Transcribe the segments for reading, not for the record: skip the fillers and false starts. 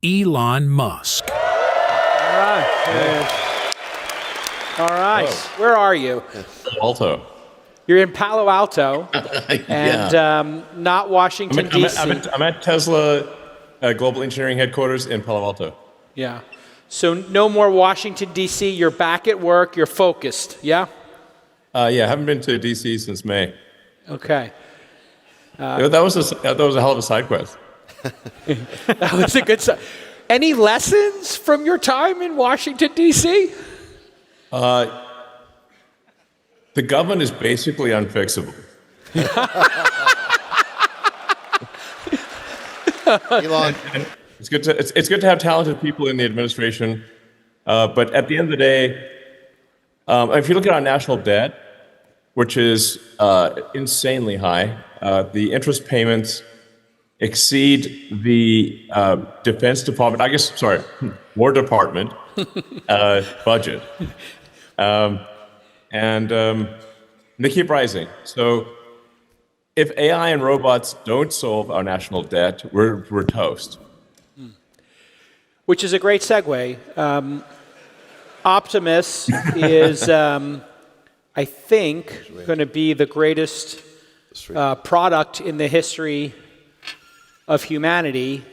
Elon Musk. All right. All right. Whoa. Where are you? Alto. You're in Palo Alto and Yeah. not Washington, D.C. I'm at Tesla Global Engineering Headquarters in Palo Alto. Yeah. So no more Washington, D.C. You're back at work. You're focused. Yeah? Yeah, I haven't been to DC since May. Okay. That was a hell of a side quest. That was a good sign. Any lessons from your time in Washington, D.C.? The government is basically unfixable. Elon. And it's good to have talented people in the administration, but at the end of the day, if you look at our national debt, which is insanely high, the interest payments exceed the Defense Department, War Department budget. And they keep rising. So if AI and robots don't solve our national debt, we're toast. Which is a great segue. Optimus is, I think, going to be the greatest product in the history of humanity.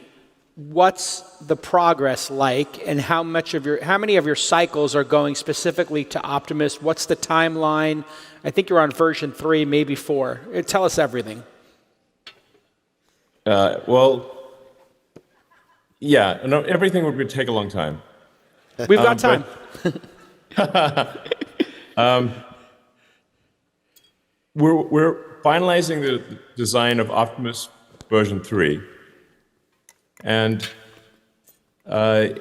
What's the progress like, and how many of your cycles are going specifically to Optimus? What's the timeline? I think you're on version 3, maybe 4. Tell us everything. Yeah, no, everything would take a long time. We've got time. We're finalizing the design of Optimus version 3. And that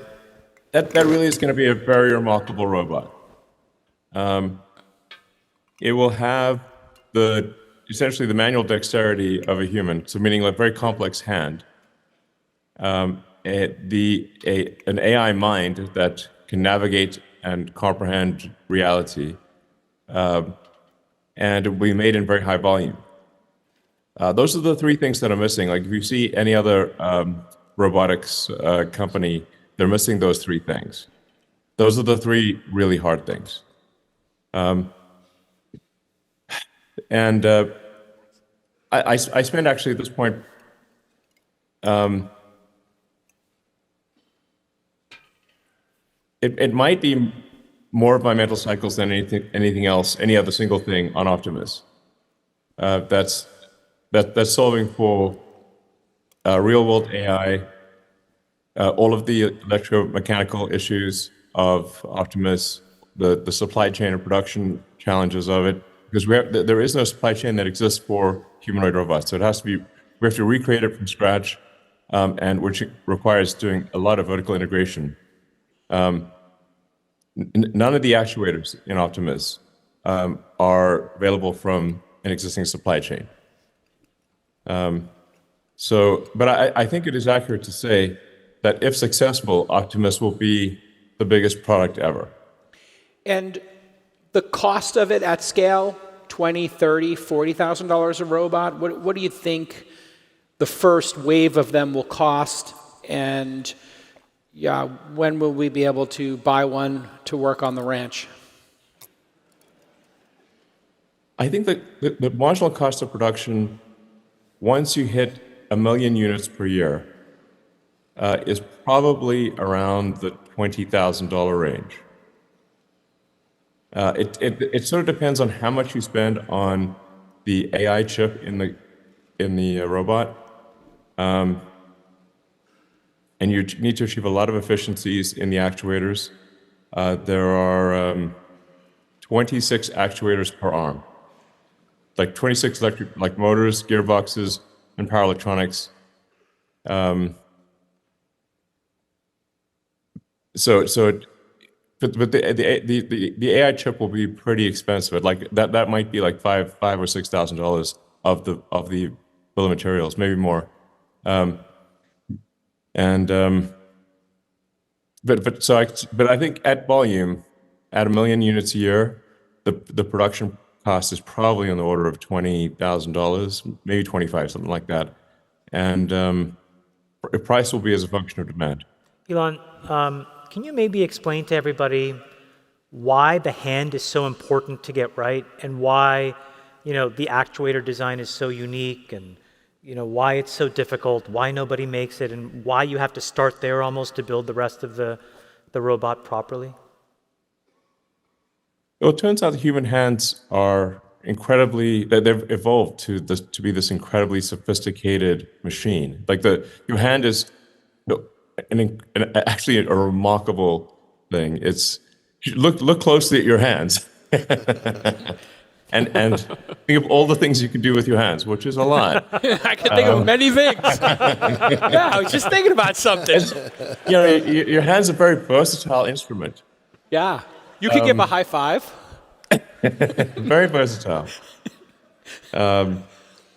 really is going to be a very remarkable robot. It will have essentially the manual dexterity of a human, so meaning a very complex hand. An AI mind that can navigate and comprehend reality, and it will be made in very high volume. Those are the 3 things that are missing. Like if you see any other robotics company, they're missing those 3 things. Those are the 3 really hard things. I spend actually at this point it might be more of my mental cycles than anything else, any other single thing on Optimus. That's solving for real-world AI, all of the electromechanical issues of Optimus, the supply chain and production challenges of it, because there is no supply chain that exists for humanoid robots. So we have to recreate it from scratch, and which requires doing a lot of vertical integration. None of the actuators in Optimus are available from an existing supply chain. But I think it is accurate to say that if successful, Optimus will be the biggest product ever. And the cost of it at scale, $20,000, $30,000, $40,000 a robot. What do you think the first wave of them will cost? And when will we be able to buy one to work on the ranch? I think that the marginal cost of production, once you hit 1 million units per year, is probably around the $20,000 range. It sort of depends on how much you spend on the AI chip in the robot, and you need to achieve a lot of efficiencies in the actuators. There are 26 actuators per arm, like 26 electric motors, gearboxes, and power electronics. But the AI chip will be pretty expensive. Like that might be like $5,000 or $6,000 of the bill of materials, maybe more. But I think at volume, at 1 million units a year, the production cost is probably on the order of $20,000, maybe 25, something like that. And price will be as a function of demand. Elon, can you maybe explain to everybody why the hand is so important to get right, and why, the actuator design is so unique, and why it's so difficult, why nobody makes it, and why you have to start there almost to build the rest of the robot properly? Well, it turns out the human hands are they've evolved to be this incredibly sophisticated machine. Like your hand is actually a remarkable thing. Look closely at your hands. and think of all the things you can do with your hands, which is a lot. I can think of many things. Yeah, I was just thinking about something. Your hand's a very versatile instrument. Yeah. You could give a high five. Very versatile.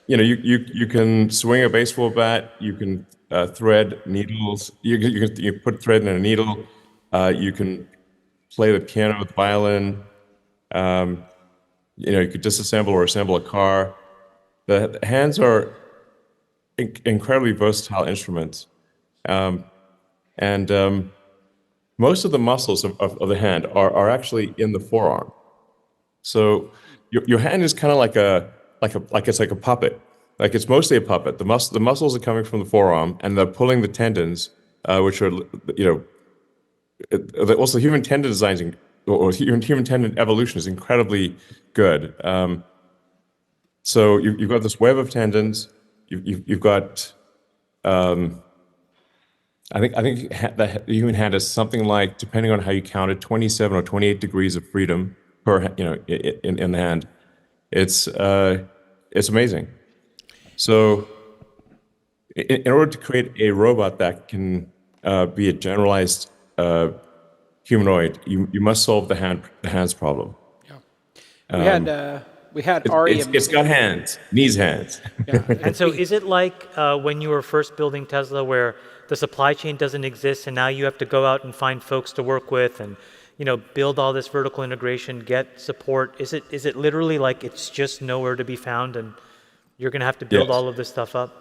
You can swing a baseball bat. You can thread needles. You put thread in a needle. You can play the piano with violin. You could disassemble or assemble a car. The hands are incredibly versatile instruments, and most of the muscles of the hand are actually in the forearm. So your hand is kind of like a puppet. Like it's mostly a puppet. The muscles are coming from the forearm, and they're pulling the tendons, which are also human tendon design or human tendon evolution is incredibly good. So you've got this web of tendons. You've got I think the human hand has something like, depending on how you count it, 27 or 28 degrees of freedom per in the hand. It's amazing. So in order to create a robot that can be a generalized humanoid, you must solve the hands problem. Yeah. We had Ari. It's got hands, needs hands. Yeah. And so is it like when you were first building Tesla, where the supply chain doesn't exist and now you have to go out and find folks to work with and build all this vertical integration, get support? Is it literally like it's just nowhere to be found and you're going to have to build all of this stuff up?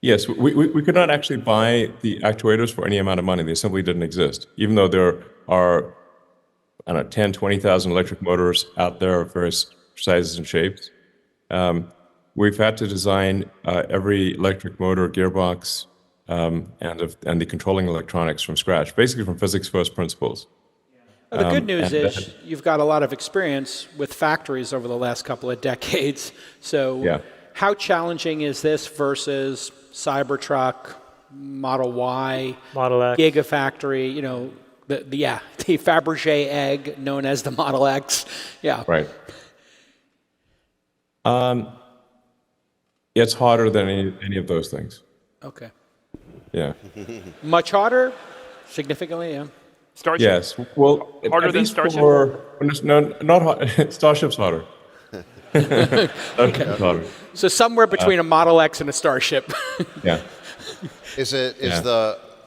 Yes, we could not actually buy the actuators for any amount of money. They simply didn't exist, even though there are, I don't know, 10, 20,000 electric motors out there of various sizes and shapes. We've had to design every electric motor, gearbox, and the controlling electronics from scratch, basically from physics first principles. Well, the good news is you've got a lot of experience with factories over the last couple of decades. So how challenging is this versus Cybertruck, Model Y, Model X, Gigafactory, the Fabergé egg known as the Model X? Yeah. Right. It's harder than any of those things. Okay. Yeah. Much harder? Significantly, yeah. Starship? Yes. Well, harder at than least Starship? No, not hard. Starship's harder. Starship's harder. So somewhere between a Model X and a Starship. Yeah.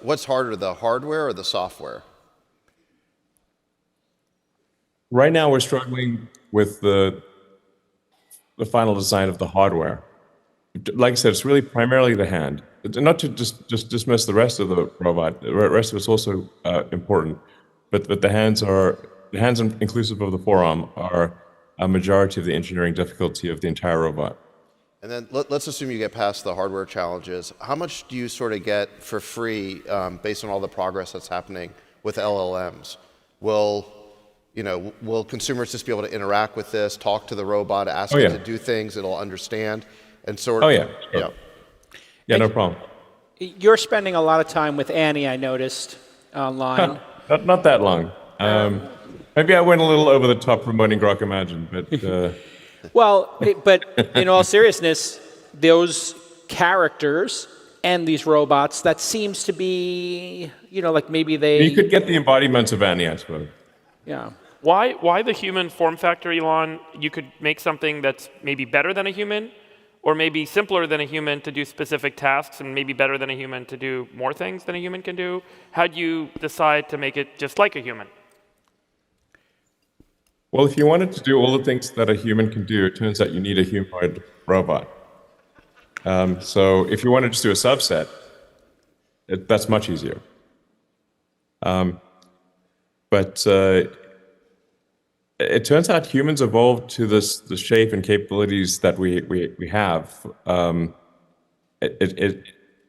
What's harder, the hardware or the software? Right now, we're struggling with the final design of the hardware. Like I said, it's really primarily the hand. Not to just dismiss the rest of the robot. The rest of it's also important, but the hands inclusive of the forearm are a majority of the engineering difficulty of the entire robot. And then let's assume you get past the hardware challenges. How much do you sort of get for free based on all the progress that's happening with LLMs? Will consumers just be able to interact with this, talk to the robot, ask it to do things, it'll understand, and sort of... Oh, yeah. Sure. Yeah, no problem. You're spending a lot of time with Annie, I noticed, online. Not that long. Maybe I went a little over the top promoting Grok Imagine, but... Well, but in all seriousness, those characters and these robots, that seems to be, like maybe they... You could get the embodiments of Annie, I suppose. Yeah. Why the human form factor, Elon? You could make something that's maybe better than a human, or maybe simpler than a human to do specific tasks, and maybe better than a human to do more things than a human can do. How do you decide to make it just like a human? Well, if you wanted to do all the things that a human can do, it turns out you need a humanoid robot. So if you want to just do a subset, that's much easier. But it turns out humans evolved to the shape and capabilities that we have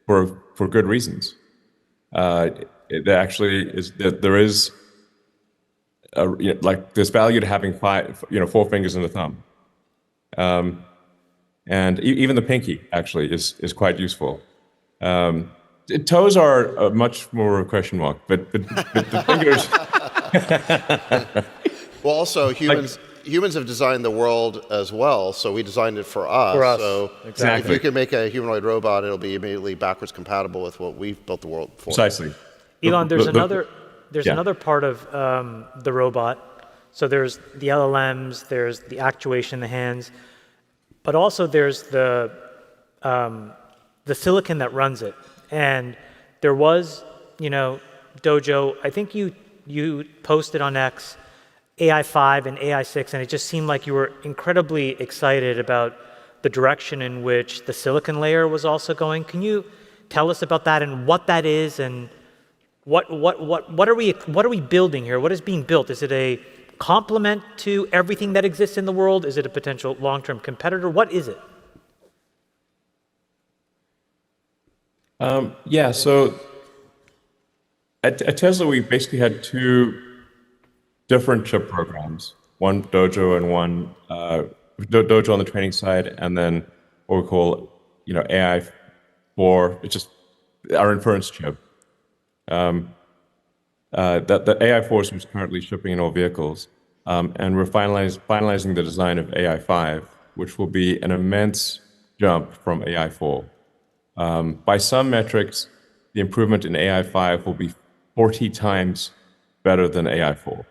for good reasons. It actually is there is like there's value to having four fingers and a thumb, and even the pinky actually is quite useful. Toes are a much more a question mark, but the fingers. Well, also humans have designed the world as well, so we designed it for us. For us, So exactly. if you can make a humanoid robot, it'll be immediately backwards compatible with what we've built the world for. Precisely. Elon, there's Yeah. another part of the robot. So there's the LLMs, there's the actuation in the hands, but also there's the silicon that runs it. And there was, Dojo, I think you posted on X AI5 and AI6, and it just seemed like you were incredibly excited about the direction in which the silicon layer was also going. Can you tell us about that and what that is, and what are we building here? What is being built? Is it a complement to everything that exists in the world? Is it a potential long-term competitor? What is it? Yeah, so at Tesla, we basically had two different chip programs, one Dojo and one Dojo on the training side, and then what we call, AI4, it's just our inference chip. The AI4 is currently shipping in all vehicles, and we're finalizing the design of AI5, which will be an immense jump from AI4. By some metrics, the improvement in AI5 will be 40 times better than AI4.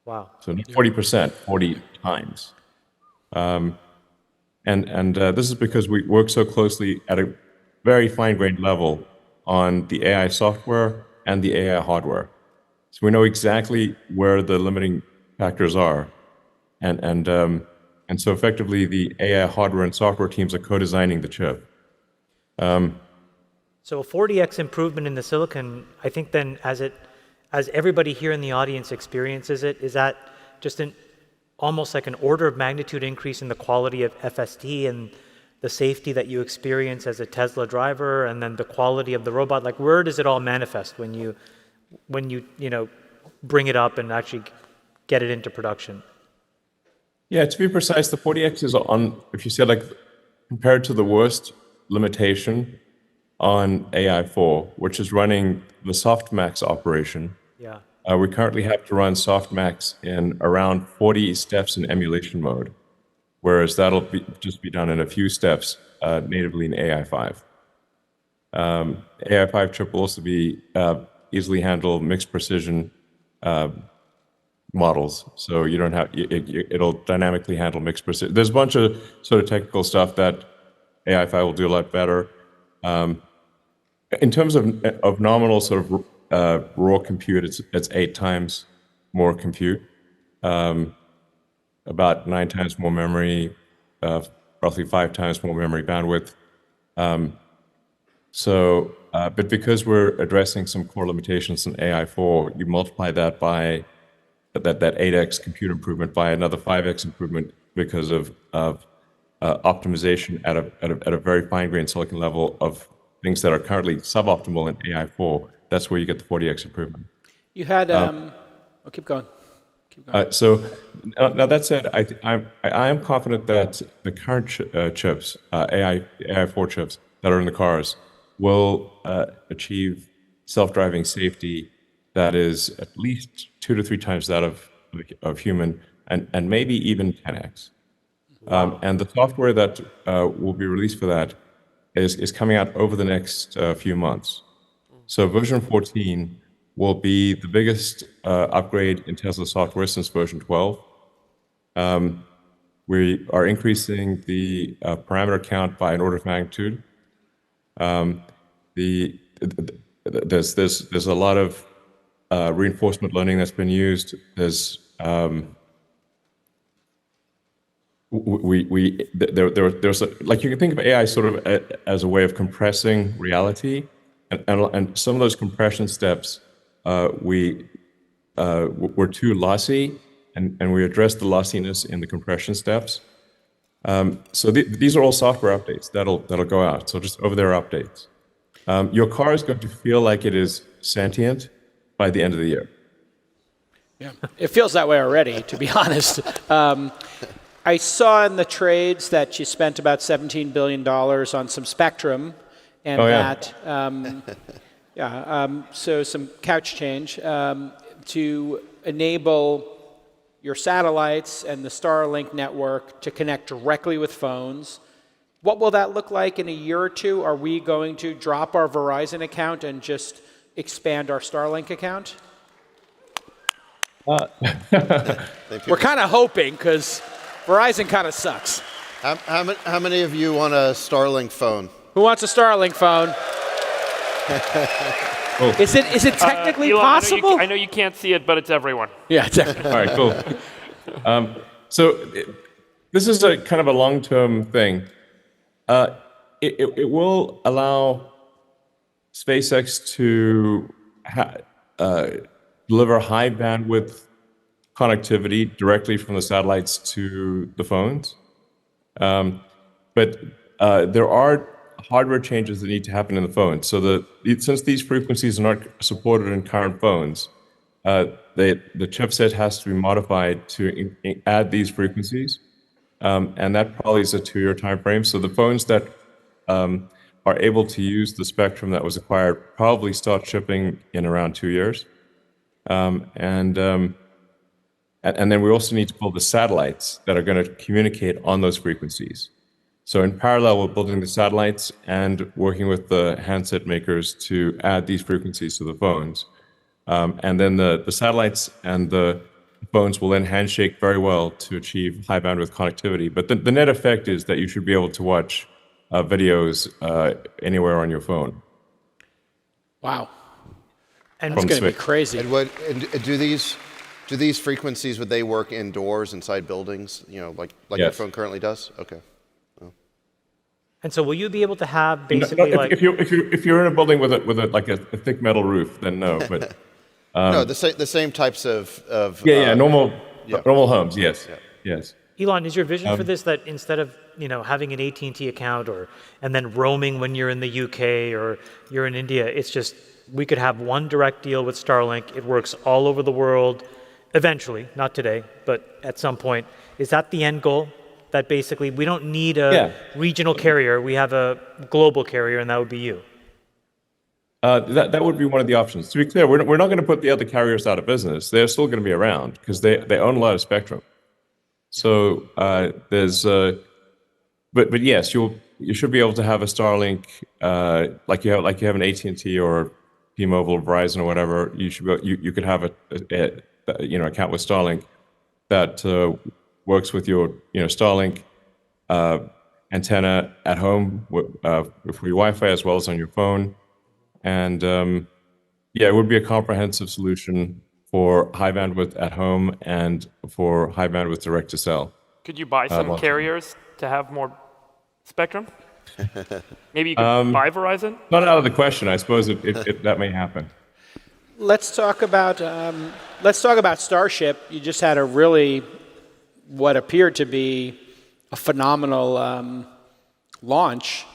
Wow. So not 40%, 40 times. And this is because we work so closely at a very fine-grained level on the AI software and the AI hardware. So we know exactly where the limiting factors are. And so effectively, the AI hardware and software teams are co-designing the chip. So a 40x improvement in the silicon, I think then as everybody here in the audience experiences it, is that just almost like an order of magnitude increase in the quality of FSD and the safety that you experience as a Tesla driver, and then the quality of the robot? Like, where does it all manifest when you bring it up and actually get it into production? Yeah, to be precise, the 40x is on, if you said like, compared to the worst limitation on AI4, which is running the softmax operation. Yeah. We currently have to run softmax in around 40 steps in emulation mode, whereas that'll just be done in a few steps natively in AI5. AI5 chip will also be easily handle mixed precision models, so you don't have it'll dynamically handle mixed precision. There's a bunch of sort of technical stuff that AI5 will do a lot better. In terms of nominal sort of raw compute, it's 8 times more compute, about 9 times more memory, roughly 5 times more memory bandwidth. But because we're addressing some core limitations in AI4, you multiply that by that 8x compute improvement by another 5x improvement because of optimization at a very fine-grained silicon level of things that are currently suboptimal in AI4. That's where you get the 40x improvement. You had keep going. So now that said, I am confident that the current chips, AI4 chips that are in the cars, will achieve self-driving safety that is at least 2 to 3 times that of human, and maybe even 10x. And the software that will be released for that is coming out over the next few months. So version 14 will be the biggest upgrade in Tesla software since version 12. We are increasing the parameter count by an order of magnitude. There's a lot of reinforcement learning that's been used. There's like you can think of AI sort of as a way of compressing reality, and some of those compression steps were too lossy, and we addressed the lossiness in the compression steps. So these are all software updates that'll go out. So just over-the-air updates. Your car is going to feel like it is sentient by the end of the year. Yeah, it feels that way already, to be honest. I saw in the trades that you spent about $17 billion on some spectrum, and so some couch change to enable your satellites and the Starlink network to connect directly with phones. What will that look like in a year or two? Are we going to drop our Verizon account and just expand our Starlink account? We're kind of hoping, because Verizon kind of sucks. How many of you want a Starlink phone? Who wants a Starlink phone? Is it technically Elon, possible? I know you can't see it, but it's everyone. Yeah, technically. All right, cool. So this is a kind of a long-term thing. It will allow SpaceX to deliver high bandwidth connectivity directly from the satellites to the phones. But there are hardware changes that need to happen in the phone. So since these frequencies are not supported in current phones, the chipset has to be modified to add these frequencies. And that probably is a 2-year time frame. So the phones that are able to use the spectrum that was acquired probably start shipping in around 2 years. And then we also need to build the satellites that are going to communicate on those frequencies. So in parallel, we're building the satellites and working with the handset makers to add these frequencies to the phones. And then the satellites and the phones will then handshake very well to achieve high bandwidth connectivity. But the net effect is that you should be able to watch videos anywhere on your phone. Wow. And It's going to be crazy. And do these frequencies, would they work indoors inside buildings? You know, like your Yes. phone currently does? Okay. And so will you be able to have basically if you're in a building with a thick metal roof, then no. But No, the same types of normal homes, yes, yes. Elon, is your vision for this that instead of having an AT&T account and then roaming when you're in the UK or you're in India, it's just we could have one direct deal with Starlink. It works all over the world, eventually, not today, but at some point. Is that the end goal? That basically we don't need a regional carrier. We have a global carrier, and that would be you. That would be one of the options. To be clear, we're not going to put the other carriers out of business. They're still going to be around because they own a lot of spectrum. So but yes, you should be able to have a Starlink like you have an AT&T or T-Mobile or Verizon or whatever. You could have a account with Starlink that works with your Starlink antenna at home for your Wi-Fi as well as on your phone. And it would be a comprehensive solution for high bandwidth at home and for high bandwidth direct to cell. Could you buy some carriers to have more spectrum? Maybe you could buy Verizon? Not out of the question. I suppose it that may happen. Let's talk about Starship. You just had a really what appeared to be a phenomenal launch.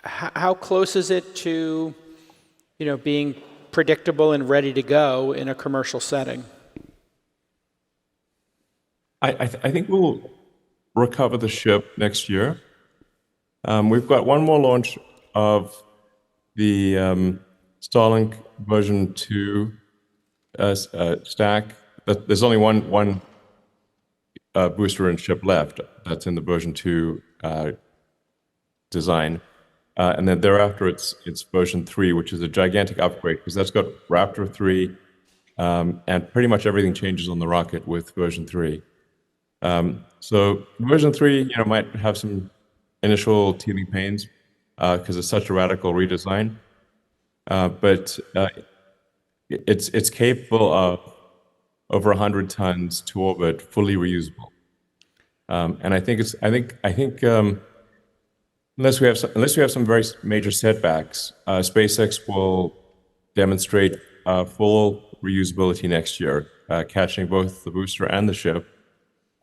How close is it to being predictable and ready to go in a commercial setting? I think we'll recover the ship next year. We've got one more launch of the Starlink version 2 stack. There's only one booster and ship left that's in the version 2 design. And then thereafter, it's version 3, which is a gigantic upgrade because that's got Raptor 3, and pretty much everything changes on the rocket with version 3. So version 3, might have some initial teething pains because it's such a radical redesign, but it's capable of over 100 tons to orbit, fully reusable. And I think unless we have some very major setbacks, SpaceX will demonstrate full reusability next year, catching both the booster and the ship,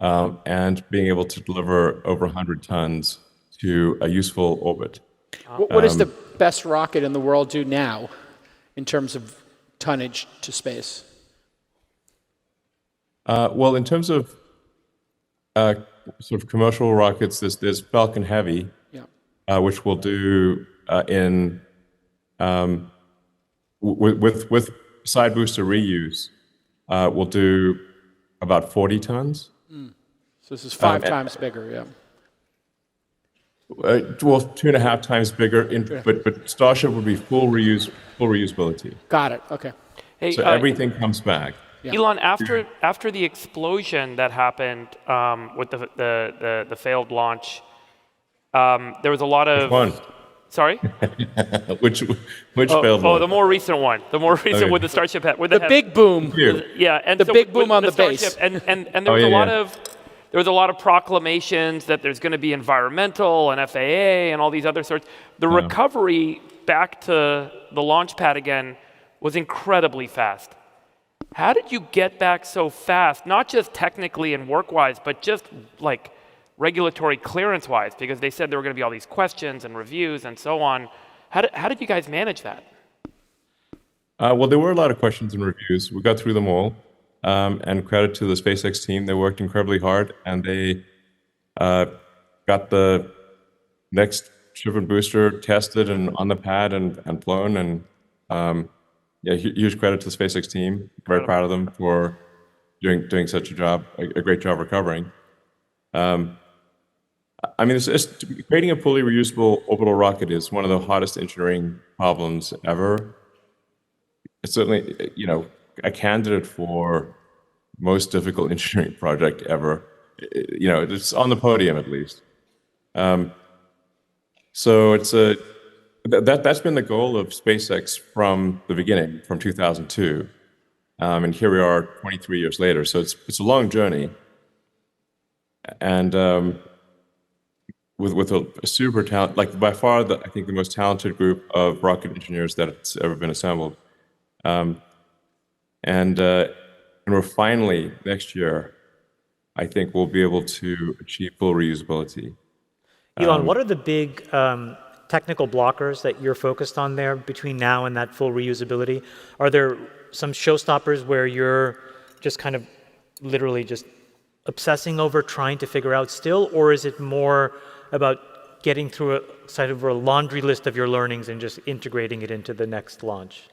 and being able to deliver over 100 tons to a useful orbit. What does the best rocket in the world do now in terms of tonnage to space? Well, in terms of sort of commercial rockets, there's Falcon Heavy, which will do with side booster reuse, will do about 40 tons. So this is 5 times bigger, yeah. Well, 2.5 times bigger, but Starship would be full reusability. Got it, okay. Hey, So everything comes back. Elon, after the explosion that happened with the failed launch, there was a lot of... Which one? Sorry? Which failed one? The more recent one. The more recent Okay. with the Starship. The big boom. Yeah, and The so big boom with on the base. Starship, and there was there was a lot of proclamations that there's going to be environmental and FAA and all these other sorts. The recovery back to the launch pad again was incredibly fast. How did you get back so fast? Not just technically and work-wise, but just like regulatory clearance-wise, because they said there were going to be all these questions and reviews and so on. How did you guys manage that? Well, there were a lot of questions and reviews. We got through them all. And credit to the SpaceX team. They worked incredibly hard, and they got the next ship and booster tested and on the pad and flown. And huge credit to the SpaceX team. Very proud of them for doing such a great job recovering. I mean, creating a fully reusable orbital rocket is one of the hardest engineering problems ever. It's certainly, a candidate for most difficult engineering project ever. It's on the podium at least. So that's been the goal of SpaceX from the beginning, from 2002, and here we are 23 years later. So it's a long journey, and with a super talent, like by far I think the most talented group of rocket engineers that's ever been assembled. And we're finally, next year, I think we'll be able to achieve full reusability. Elon, what are the big technical blockers that you're focused on there between now and that full reusability? Are there some showstoppers where you're just kind of literally just obsessing over trying to figure out still, or is it more about getting through a laundry list of your learnings and just integrating it into the next launch?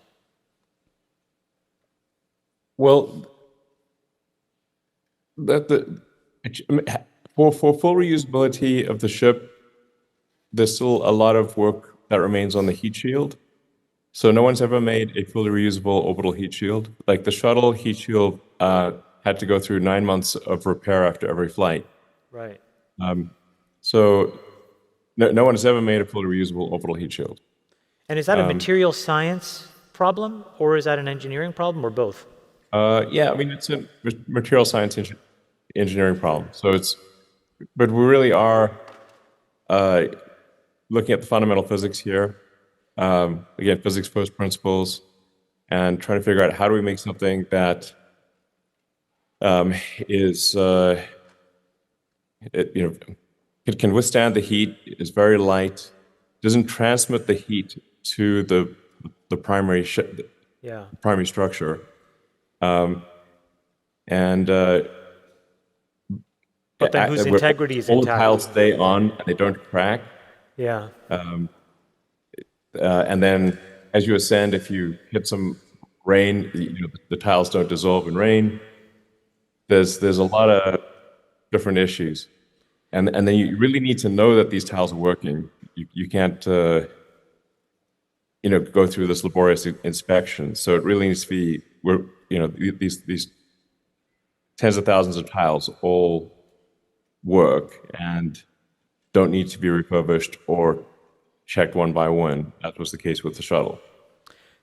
Well, for full reusability of the ship, there's still a lot of work that remains on the heat shield. So no one's ever made a fully reusable orbital heat shield. Like the shuttle heat shield had to go through 9 months of repair after every flight. Right. So no one has ever made a fully reusable orbital heat shield. And is that a material science problem, or is that an engineering problem, or both? Yeah, I mean, it's a material science engineering problem. But we really are looking at the fundamental physics here. Again, physics first principles, and trying to figure out how do we make something that can withstand the heat, is very light, doesn't transmit the heat to the primary primary structure. But then whose integrity is all intact? the tiles stay on and they don't crack. Yeah. And then as you ascend, if you hit some rain, the tiles don't dissolve in rain. There's a lot of different issues. And then you really need to know that these tiles are working. You can't go through this laborious inspection. So it really needs to be these tens of thousands of tiles all work and don't need to be refurbished or checked one by one, as was the case with the shuttle.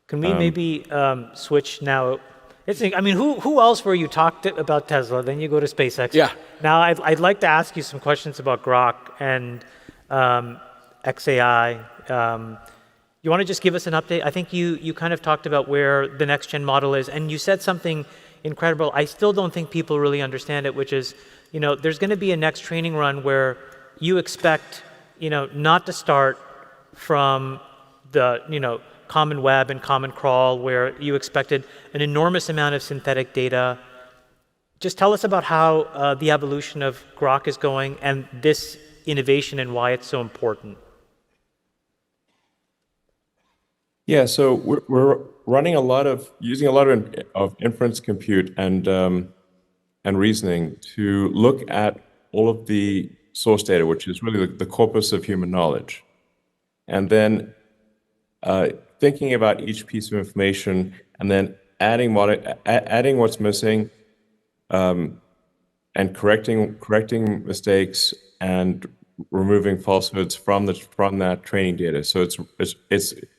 Can we maybe switch now? I mean, who else were you talked about Tesla? Then you go to SpaceX. Yeah. Now I'd like to ask you some questions about Grok and XAI. You want to just give us an update? I think you kind of talked about where the next gen model is, and you said something incredible. I still don't think people really understand it, which is, there's going to be a next training run where you expect, not to start from the, common web and common crawl, where you expected an enormous amount of synthetic data. Just tell us about how the evolution of Grok is going and this innovation and why it's so important. Yeah, so we're running using a lot of inference compute and reasoning to look at all of the source data, which is really the corpus of human knowledge, and then thinking about each piece of information and then adding what's missing, and correcting mistakes and removing falsehoods from that training data. So it's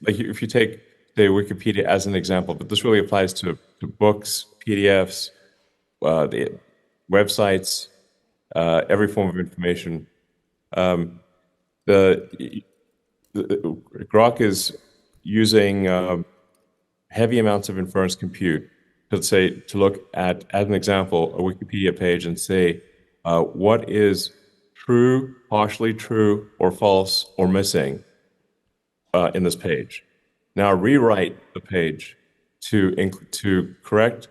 like if you take the Wikipedia as an example, but this really applies to books, PDFs, the websites, every form of information. The Grok is using heavy amounts of inference compute to look at, as an example, a Wikipedia page and say, what is true, partially true, or false, or missing in this page. Now rewrite the page to correct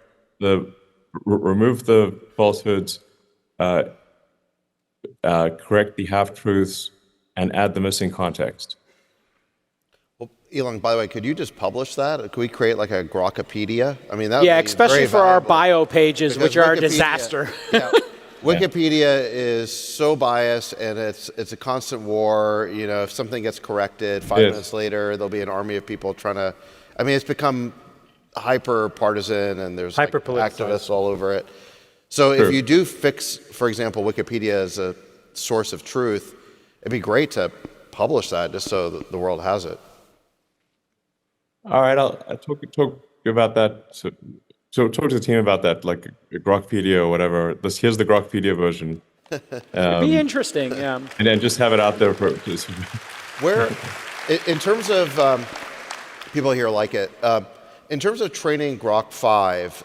remove the falsehoods, correct the half-truths, and add the missing context. Well, Elon, by the way, could you just publish that? Could we create like a Grokopedia? I mean, that Yeah, would be especially very for our valuable, bio pages, because which are a Wikipedia- disaster. Yeah, Wikipedia is so biased, and it's a constant war. If something gets corrected, 5 minutes later, there'll be an army of people trying to. I mean, it's become hyper partisan, and there's like activists all over it. So if you do fix, for example, Wikipedia as a source of truth, it'd be great to publish that just so the world has it. All right, I'll talk about that. So talk to the team about that, like a Grokpedia or whatever. Here's the Grokpedia version. It'd be interesting, yeah. And then just have it out there for. Where, in terms of people here like it, in terms of training Grok 5,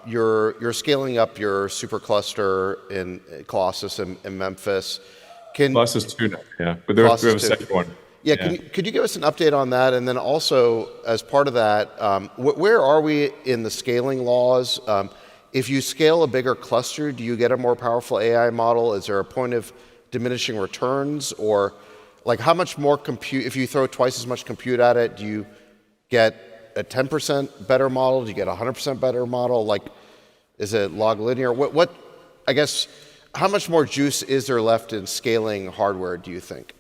you're scaling up your supercluster in Colossus and Memphis. Colossus 2 now, yeah, but we have a second one. Yeah, could you give us an update on that? And then also, as part of that, where are we in the scaling laws? If you scale a bigger cluster, do you get a more powerful AI model? Is there a point of diminishing returns? Or like how much more compute, if you throw twice as much compute at it, do you get a 10% better model? Do you get a 100% better model? Like, is it log linear? What, I guess, how much more juice is there left in scaling hardware, do you think?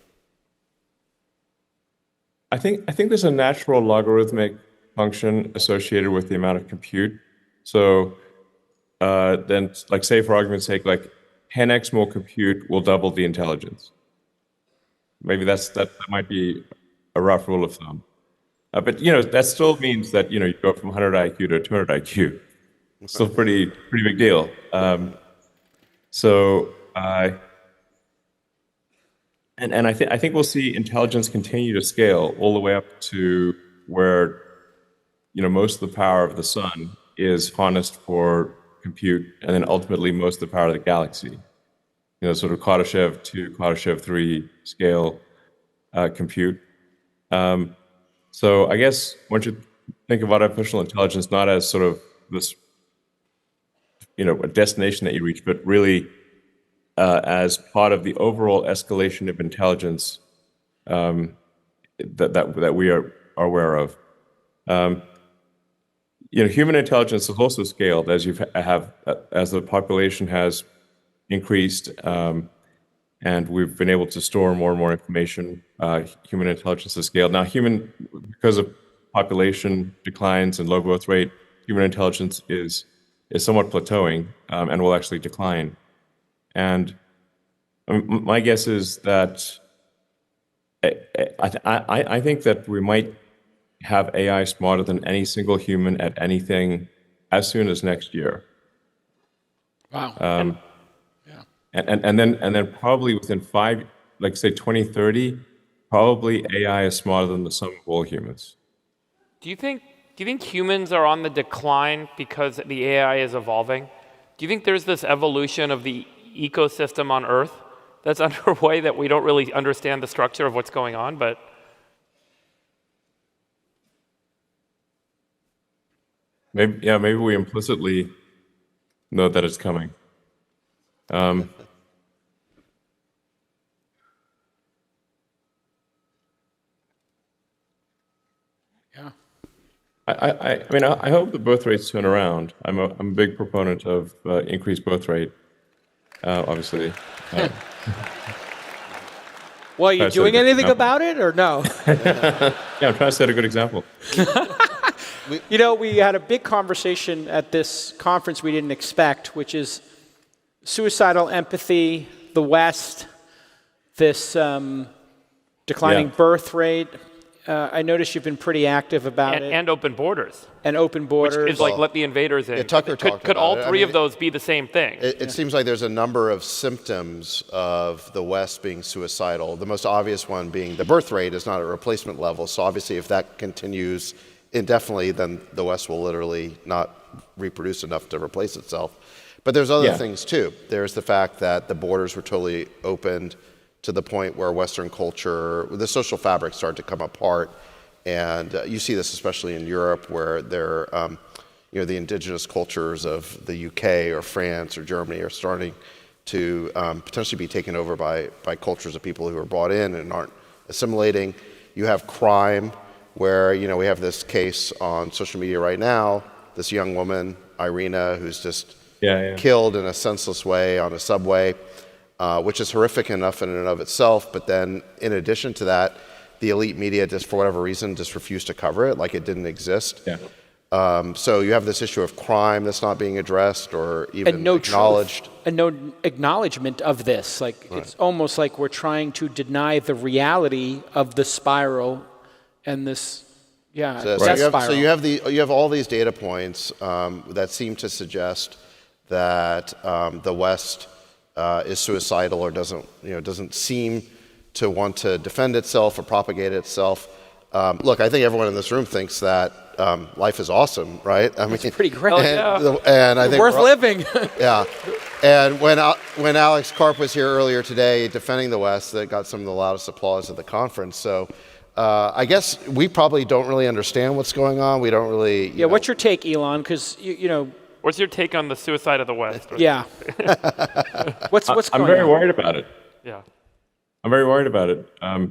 I think there's a natural logarithmic function associated with the amount of compute. So then, like, say for argument's sake, like 10x more compute will double the intelligence. Maybe that might be a rough rule of thumb. But that still means that you go from 100 IQ to 200 IQ. It's still pretty big deal. And I think we'll see intelligence continue to scale all the way up to where most of the power of the sun is harnessed for compute, and then ultimately most of the power of the galaxy. Sort of Kardashev 2, Kardashev 3 scale compute. So I guess once you think about artificial intelligence not as sort of this, a destination that you reach, but really as part of the overall escalation of intelligence that we are aware of. Human intelligence has also scaled as as the population has increased, and we've been able to store more and more information. Human intelligence has scaled. Now, because of population declines and low growth rate, human intelligence is somewhat plateauing and will actually decline. And my guess is that I think that we might have AI smarter than any single human at anything as soon as next year. Wow. And then probably within 2030, probably AI is smarter than the sum of all humans. Do you think humans are on the decline because the AI is evolving? Do you think there's this evolution of the ecosystem on Earth that's underway that we don't really understand the structure of what's going on, but maybe we implicitly know that it's coming. Yeah. I mean, I hope the birth rates turn around. I'm a big proponent of increased birth rate, obviously. Well, are you Try to set a doing good anything example. about it, or no? Yeah, I'm trying to set a good example. You know, we had a big conversation at this conference we didn't expect, which is suicidal empathy, the West, this declining Yeah. birth rate. I noticed you've been pretty active about it. and open borders, And open borders. which is like let the invaders in. Yeah, Tucker talked could all about it. I three mean, of those be the same thing? It seems like there's a number of symptoms of the West being suicidal. The most obvious one being the birth rate is not at replacement level. So obviously, if that continues indefinitely, then the West will literally not reproduce enough to replace itself. But there's other Yeah. things too. There's the fact that the borders were totally opened to the point where Western culture, the social fabric started to come apart. And you see this especially in Europe, where they're, the indigenous cultures of the UK or France or Germany are starting to potentially be taken over by cultures of people who are brought in and aren't assimilating. You have crime, where we have this case on social media right now, this young woman, Irina, who's just killed in a senseless way on a subway, which is horrific enough in and of itself. But then in addition to that, the elite media, just for whatever reason, just refused to cover it like it didn't exist. Yeah. So you have this issue of crime that's not being addressed or even and no acknowledged. truth, and no acknowledgement of this. Like it's almost like we're trying to deny the reality of the spiral and this, So, death you have, spiral. you have all these data points that seem to suggest that the West is suicidal or doesn't seem to want to defend itself or propagate itself. Look, I think everyone in this room thinks that life is awesome, right? I mean, It's pretty great. and I think Worth living. Yeah, and when Alex Karp was here earlier today defending the West, that got some of the loudest applause at the conference. So I guess we probably don't really understand what's going on. We don't really. Yeah, what's your take, Elon? Because What's your take on the suicide of the West? yeah. what's going I'm very on? worried about it. Yeah. I'm very worried about it. I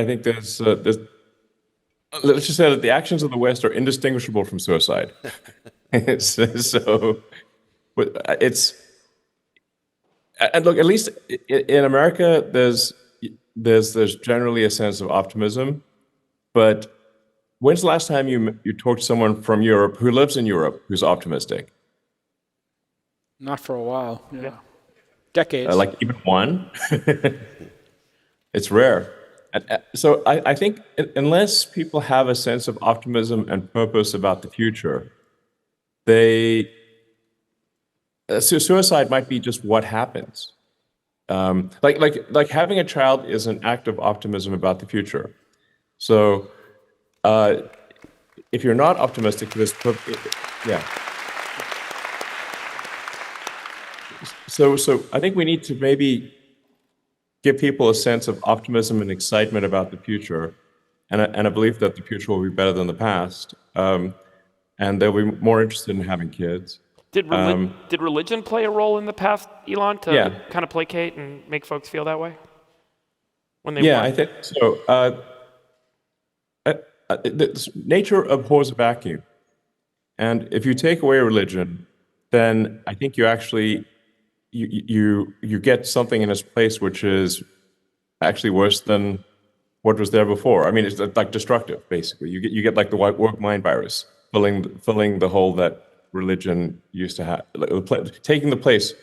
think there's let's just say that the actions of the West are indistinguishable from suicide. So it's, and look, at least in America, there's generally a sense of optimism. But when's the last time you talked to someone from Europe who lives in Europe who's optimistic? Not for a while. Yeah. Decades. Like even one? It's rare. So I think unless people have a sense of optimism and purpose about the future, suicide might be just what happens. Like having a child is an act of optimism about the future. So if you're not optimistic, yeah. So I think we need to maybe give people a sense of optimism and excitement about the future, and a belief that the future will be better than the past, and they'll be more interested in having kids. Did religion play a role in the past, Elon, to Yeah. kind of placate and make folks feel that way? When they Yeah, won? I think so. The nature abhors a vacuum, and if you take away religion, then I think you actually you get something in its place which is actually worse than what was there before. I mean, it's like destructive, basically. You get like the woke mind virus, filling the hole that religion used to have, taking the place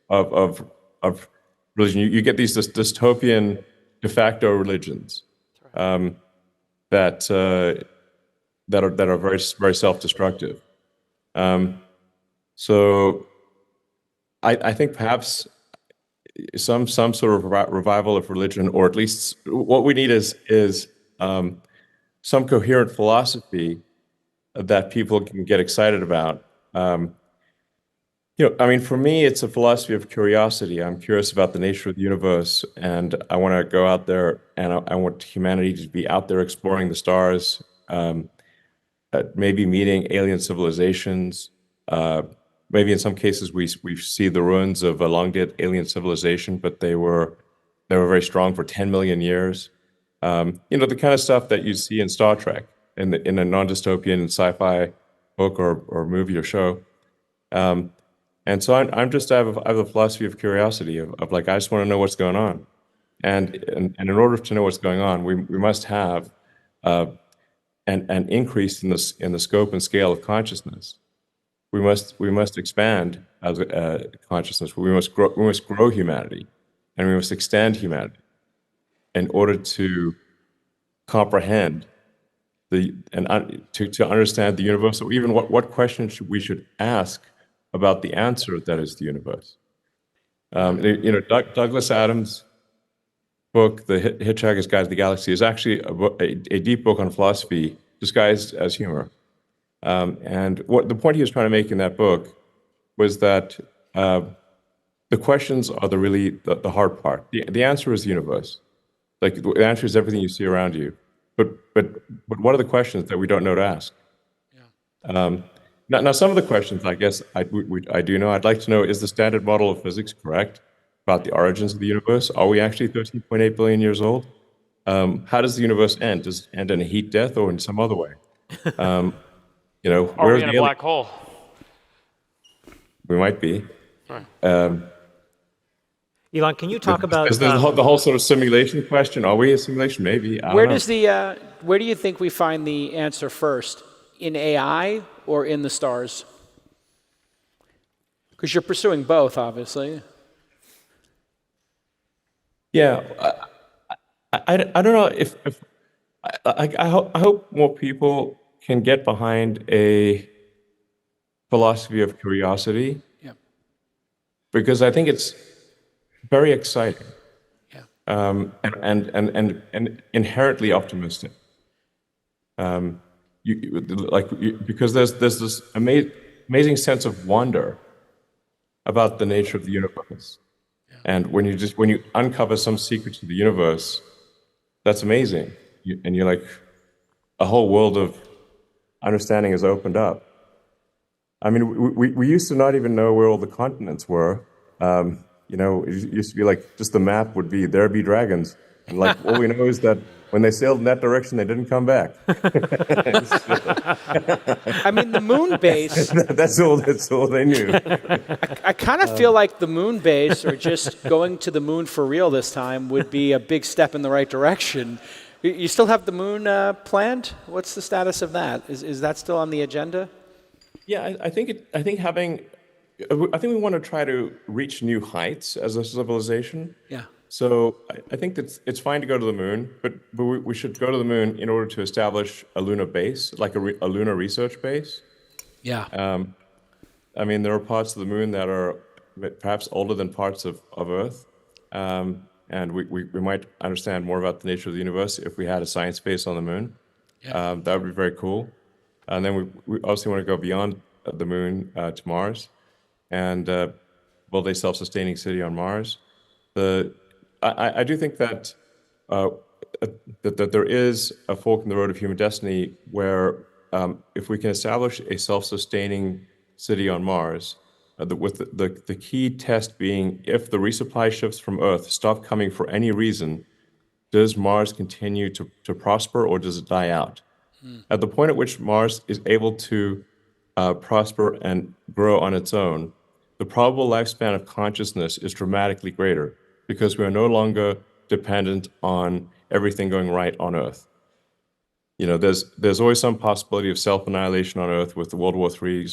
of religion. You get these dystopian de facto religions that are very very self-destructive. So I think perhaps some sort of revival of religion, or at least what we need is some coherent philosophy that people can get excited about. I mean, for me, it's a philosophy of curiosity. I'm curious about the nature of the universe, and I want to go out there, and I want humanity to be out there exploring the stars, maybe meeting alien civilizations. Maybe in some cases we see the ruins of a long dead alien civilization, but they were very strong for 10 million years. The kind of stuff that you see in Star Trek, in a non-dystopian sci-fi book or movie or show. And so I have a philosophy of curiosity of like, I just want to know what's going on. And in order to know what's going on, we must have an increase in the scope and scale of consciousness. We must expand as consciousness. We must grow humanity, and we must extend humanity in order to comprehend to understand the universe, or even what questions we should ask about the answer that is the universe. Douglas Adams' book, The Hitchhiker's Guide to the Galaxy, is actually a deep book on philosophy disguised as humor. And the point he was trying to make in that book was that the questions are the hard part. The answer is the universe. Like, the answer is everything you see around you. But what are the questions that we don't know to ask? Yeah. Now, some of the questions, I guess, I do know. I'd like to know, is the standard model of physics correct about the origins of the universe? Are we actually 13.8 billion years old? How does the universe end? Does it end in a heat death or in some other way? Are we in a black hole? We might be. Right. Elon, can you talk about the whole sort of simulation question? Are we a simulation? Maybe. Where do you think we find the answer first? In AI or in the stars? Because you're pursuing both, obviously. Yeah, I don't know if I hope more people can get behind a philosophy of curiosity. Yeah. Because I think it's very exciting. Yeah. And inherently optimistic. Because there's this amazing sense of wonder about the nature of the universe. Yeah. And when you uncover some secrets of the universe, that's amazing. And you're like, a whole world of understanding is opened up. I mean, we used to not even know where all the continents were. It used to be like, just the map would be, there be dragons. And like, all we know is that when they sailed in that direction, they didn't come back. I mean, the moon base... that's all they knew. I kind of feel like the moon base, or just going to the moon for real this time, would be a big step in the right direction. You still have the moon planned? What's the status of that? Is that still on the agenda? Yeah, I think we want to try to reach new heights as a civilization. Yeah. So I think that it's fine to go to the moon, but we should go to the moon in order to establish a lunar base, like a lunar research base. Yeah. I mean, there are parts of the moon that are perhaps older than parts of Earth, and we might understand more about the nature of the universe if we had a science base on the moon. Yeah. That would be very cool. And then we obviously want to go beyond the moon to Mars, and build a self-sustaining city on Mars. I do think that that there is a fork in the road of human destiny where if we can establish a self-sustaining city on Mars, with the key test being, if the resupply ships from Earth stop coming for any reason, does Mars continue to prosper, or does it die out? At the point at which Mars is able to prosper and grow on its own, the probable lifespan of consciousness is dramatically greater, because we are no longer dependent on everything going right on Earth. There's always some possibility of self-annihilation on Earth with the World War III,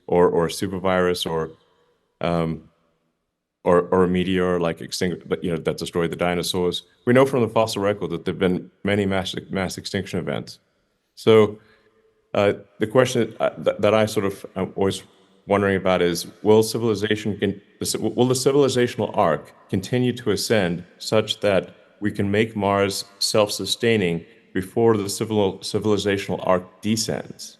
or a super virus, or a meteor like that destroyed the dinosaurs. We know from the fossil record that there've been many mass extinction events. So the question that I sort of always wondering about is, will the civilizational arc continue to ascend such that we can make Mars self-sustaining before the civilizational arc descends?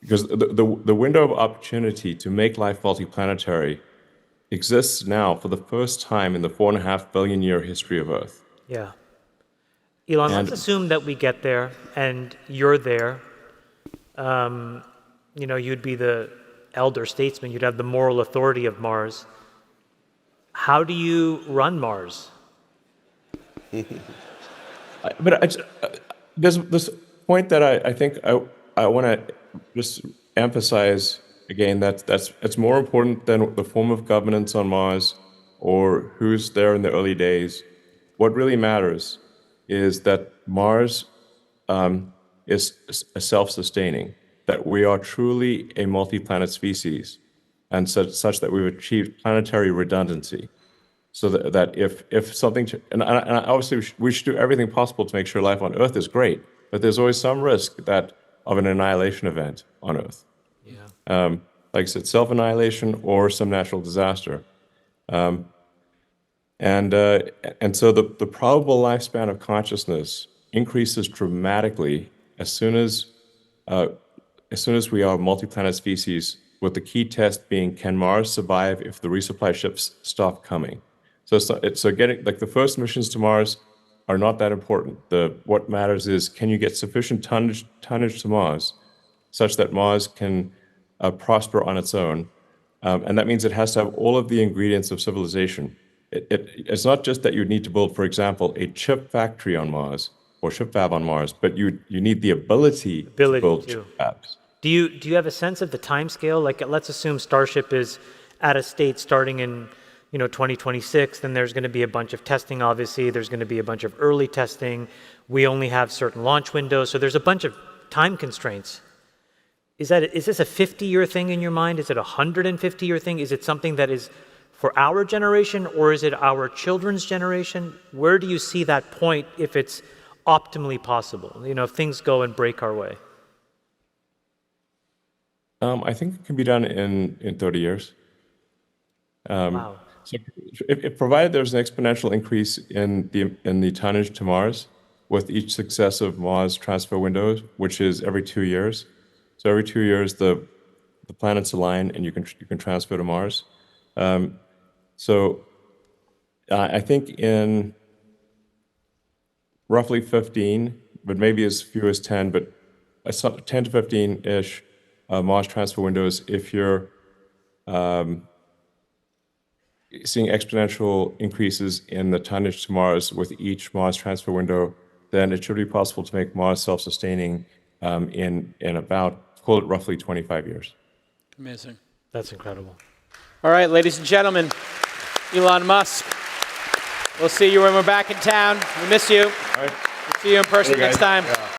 Because the window of opportunity to make life multiplanetary exists now for the first time in the 4.5 billion year history of Earth. Yeah. Elon, And- let's assume that we get there and you're there. You know, you'd be the elder statesman, you'd have the moral authority of Mars. How do you run Mars? But there's this point that I think I want to just emphasize again, that it's more important than the form of governance on Mars or who's there in the early days. What really matters is that Mars is self-sustaining, that we are truly a multi-planet species, and such that we've achieved planetary redundancy. So that if something, and obviously we should do everything possible to make sure life on Earth is great, but there's always some risk of an annihilation event on Earth. Yeah. Like I said, self-annihilation or some natural disaster. And so the probable lifespan of consciousness increases dramatically as soon as we are a multi-planet species, with the key test being, can Mars survive if the resupply ships stop coming? So getting, like, the first missions to Mars are not that important. What matters is, can you get sufficient tonnage to Mars such that Mars can prosper on its own? And that means it has to have all of the ingredients of civilization. It's not just that you need to build, for example, a chip factory on Mars or chip fab on Mars, but you need the ability to build chip fabs. Do you have a sense of the time scale? Like, let's assume Starship is at a state starting in 2026, then there's going to be a bunch of testing, obviously. There's going to be a bunch of early testing. We only have certain launch windows, so there's a bunch of time constraints. Is this a 50-year thing in your mind? Is it a 150-year thing? Is it something that is for our generation, or is it our children's generation? Where do you see that point if it's optimally possible? If things go and break our way. I think it can be done in 30 years. Wow. So if provided there's an exponential increase in the tonnage to Mars with each successive Mars transfer window, which is every 2 years. So every 2 years the planets align and you can transfer to Mars. So I think in roughly 15, but maybe as few as 10, but 10 to 15-ish Mars transfer windows, if you're seeing exponential increases in the tonnage to Mars with each Mars transfer window, then it should be possible to make Mars self-sustaining in about, call it roughly 25 years. Amazing. That's incredible. All right, ladies and gentlemen, Elon Musk. We'll see you when we're back in town. We miss you. All right. We'll see you in person next time. Yeah.